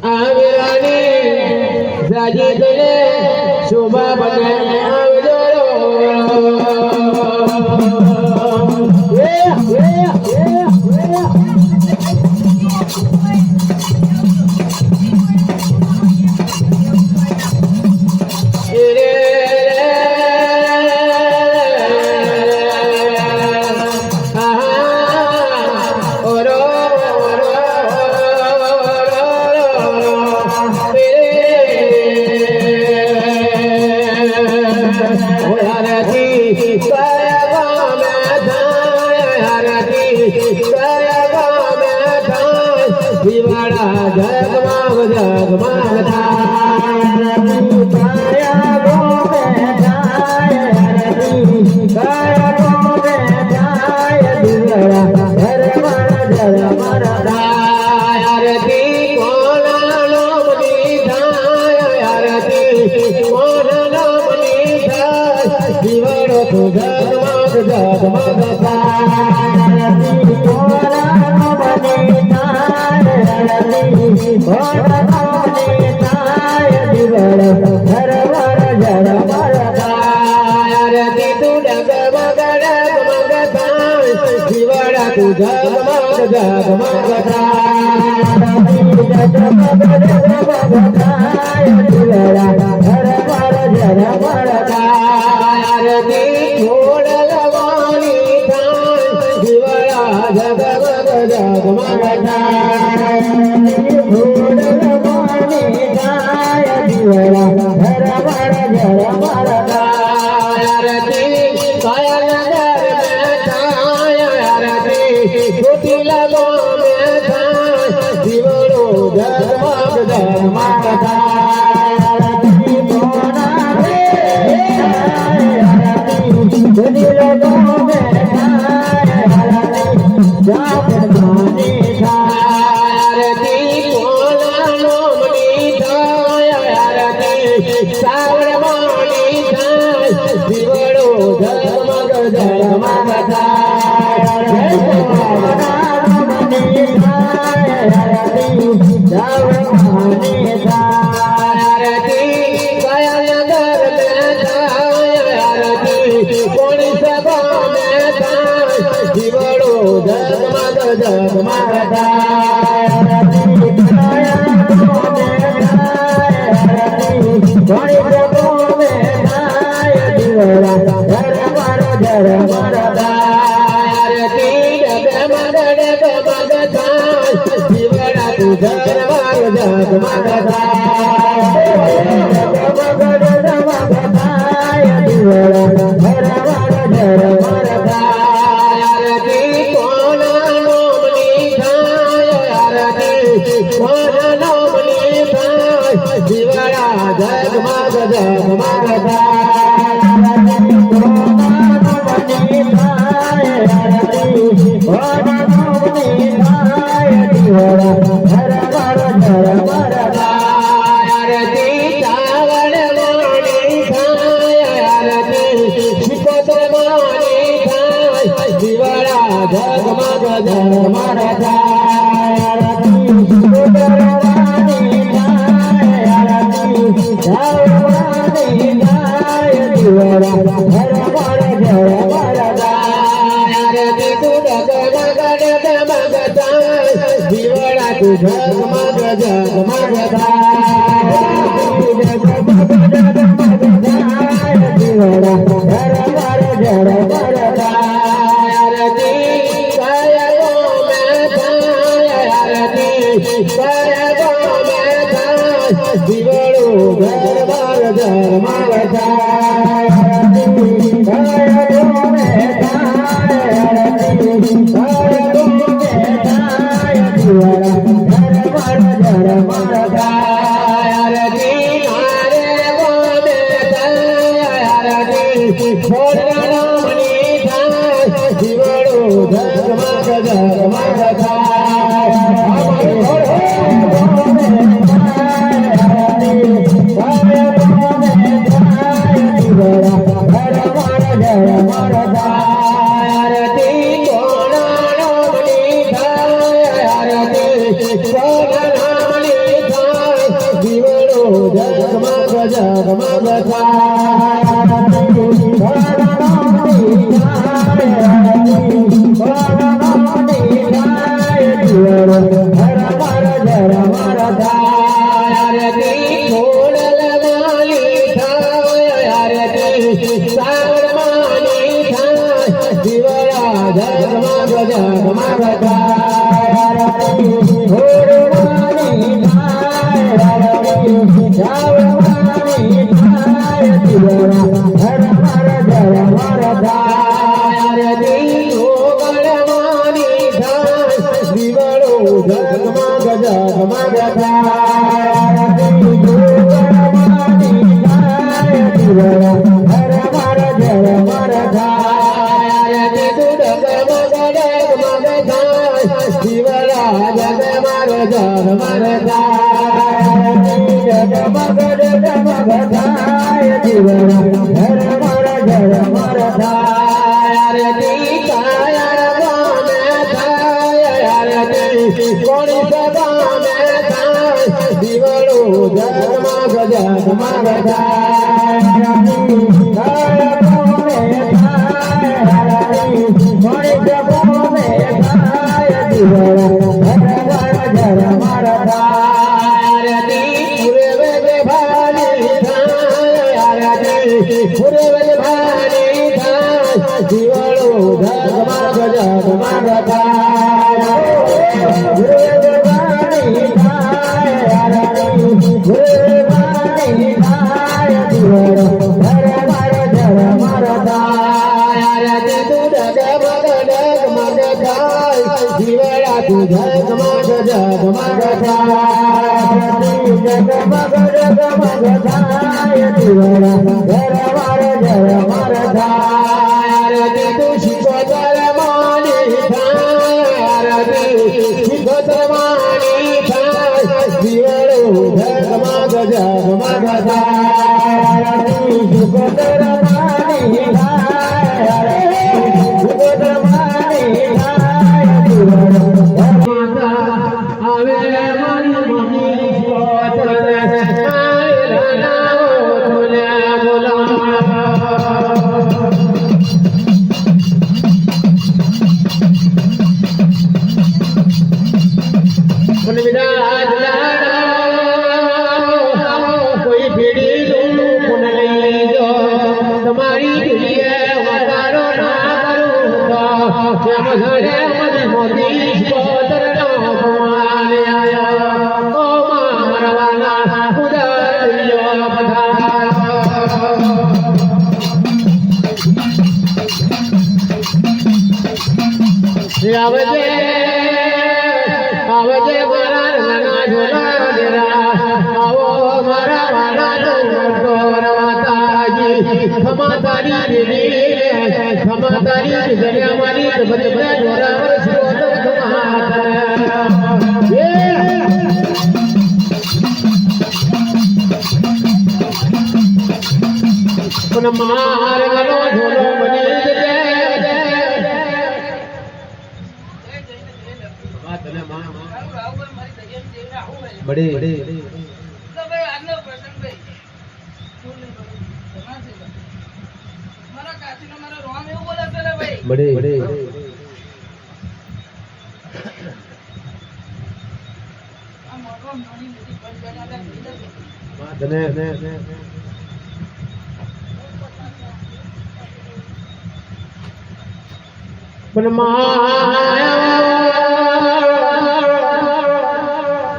आविरानी जाजी तुले शोभा बने आवजो दिवाड़ा जगमग जगमग काया गो में जाय काया गो में जाय दिवाड़ा जगमग जगमग आरती कोना नाम निधाय आरती कोना नाम निधाय दिवाड़ा तो जगमग जगमग आरती कोना नाम निधाय जगमग जगमग आरती छोड़ लवानी दिवड़ा जगमग जगमग जय જગમગ જગમગ થાય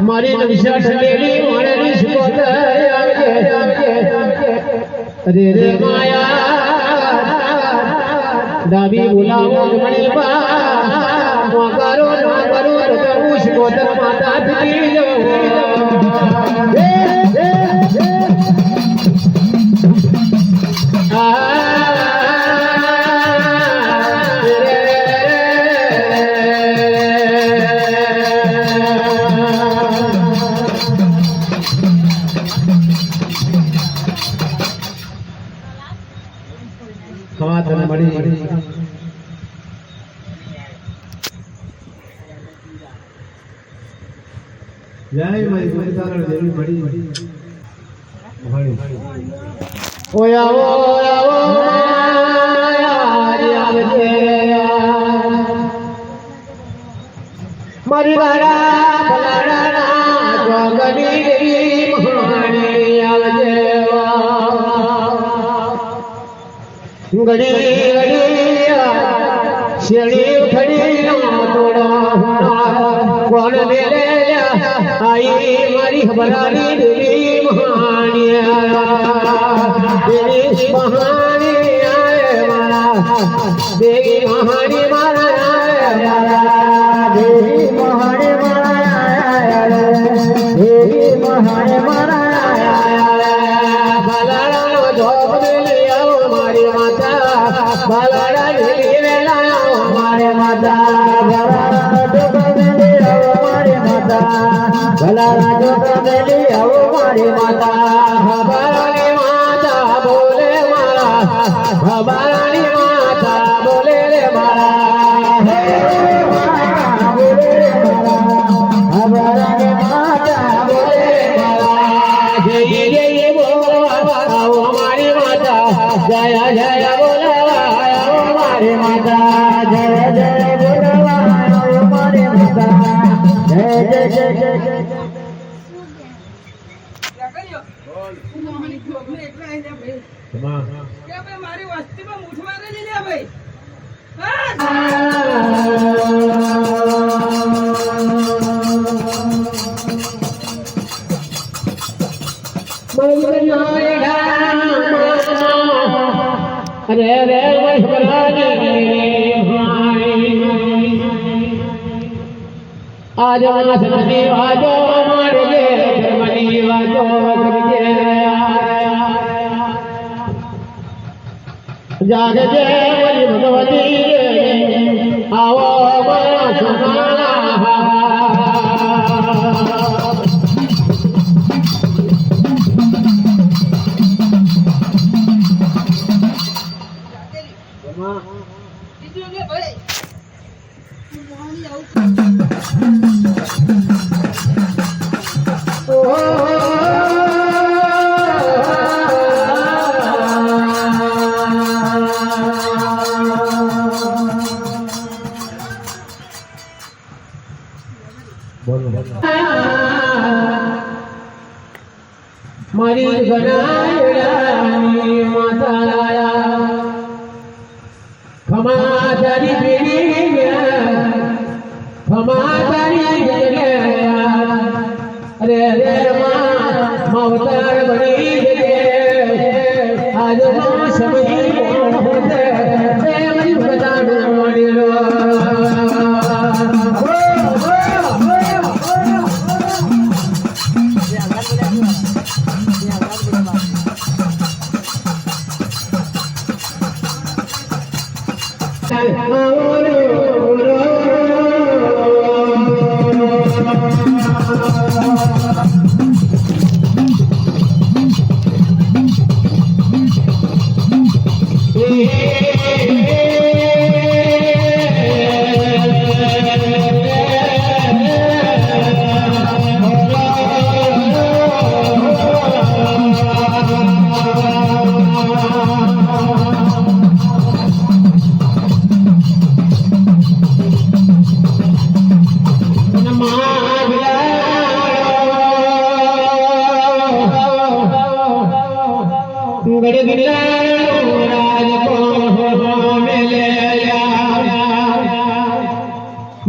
મારી નવીશા ઠંડેલી મારી સુગોત અરે રે માયા ડાબી બોલાવો મણી બા કરો ના કરો તો હું સુગોત માતા થી જય મારી ગુરુ સાગર દેવી મળી ઓય આવો આવો આવજે મારી વાળા ભલાડાના જોગની દેવી મહાણી આવજે ઘડી ઘડી શેડી ઉઠડી કોણ મેલે आई मारी हमारी देवी महानी देवी महानी आए मारा देवी महानी मारा देवी महानी मारा देवी महानी मारा भलाड़ा धोप ले आओ मारी माता भलाड़ा ले आओ हमारे माता भला राजो प्रमेली आओ मारी माता भवानी माता बोले मारा भवानी माता बोले रे मारा बोले रे मारा भवानी माता बोले रे मारा जय जय बोलवा आओ मारी माता जय जय बोलवा आओ मारी माता जय जय बोलवा आओ मारी माता जय जय जय जय મારી વસ્તીમાં મૂઠ મારે લીધા ભાઈ અરે રે આજો નથી વાજો મારે ધર્મની વાજો જાગજે મારી ભગવતી આવો મારી ગણાયડાની માતા ખમા તારી પીડી ખમા તારી અરે રે માવતાર બની આજ સમય હોતે મારી બતાડો મળેલો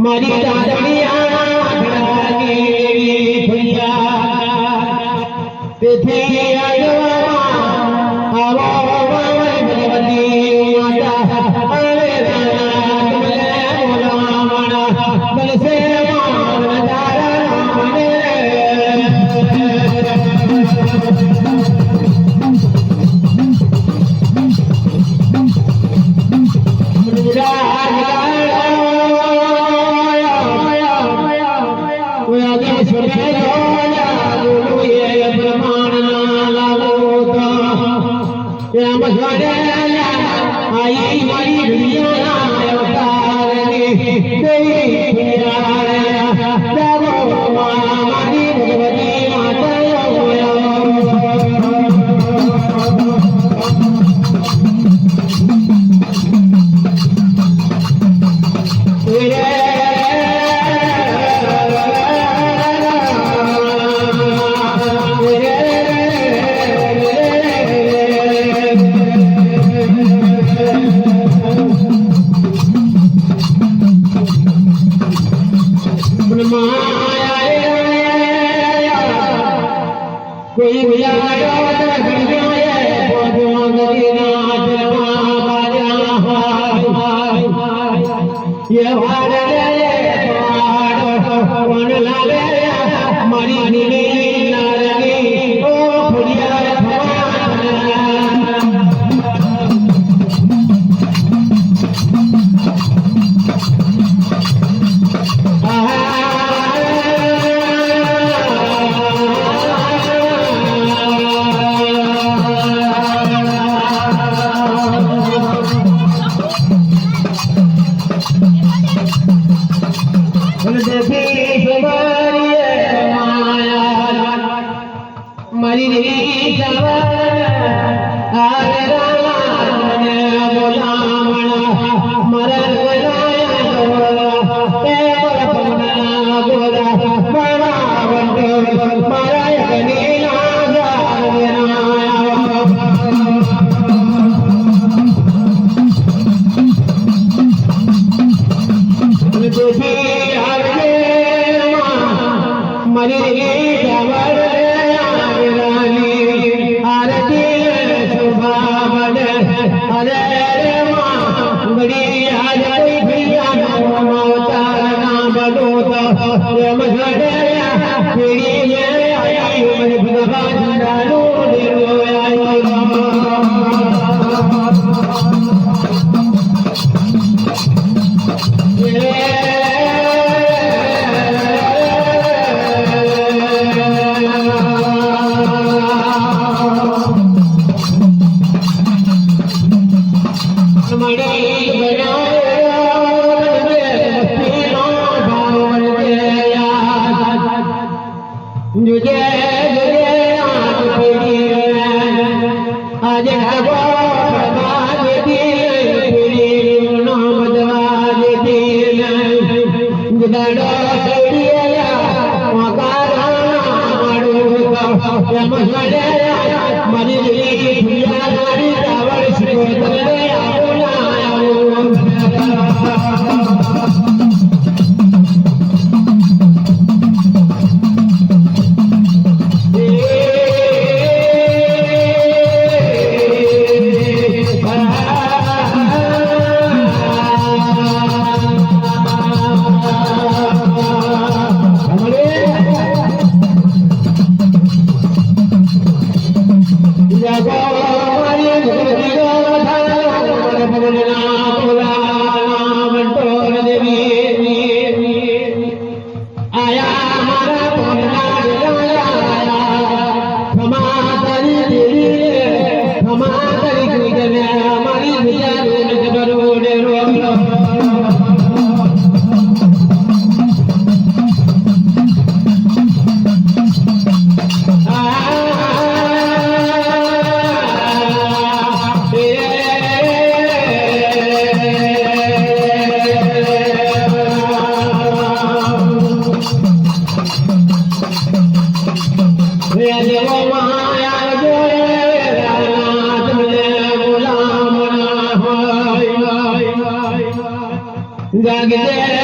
મારી તેથી आई मारी दुनिया मारी भगवती माता कोई बुलाया तो दुनिया पहुंचो गरीनाथ बाजा ये वाले कौन लाले मरी नीली नारंगी ओ फुलिया मरी जागे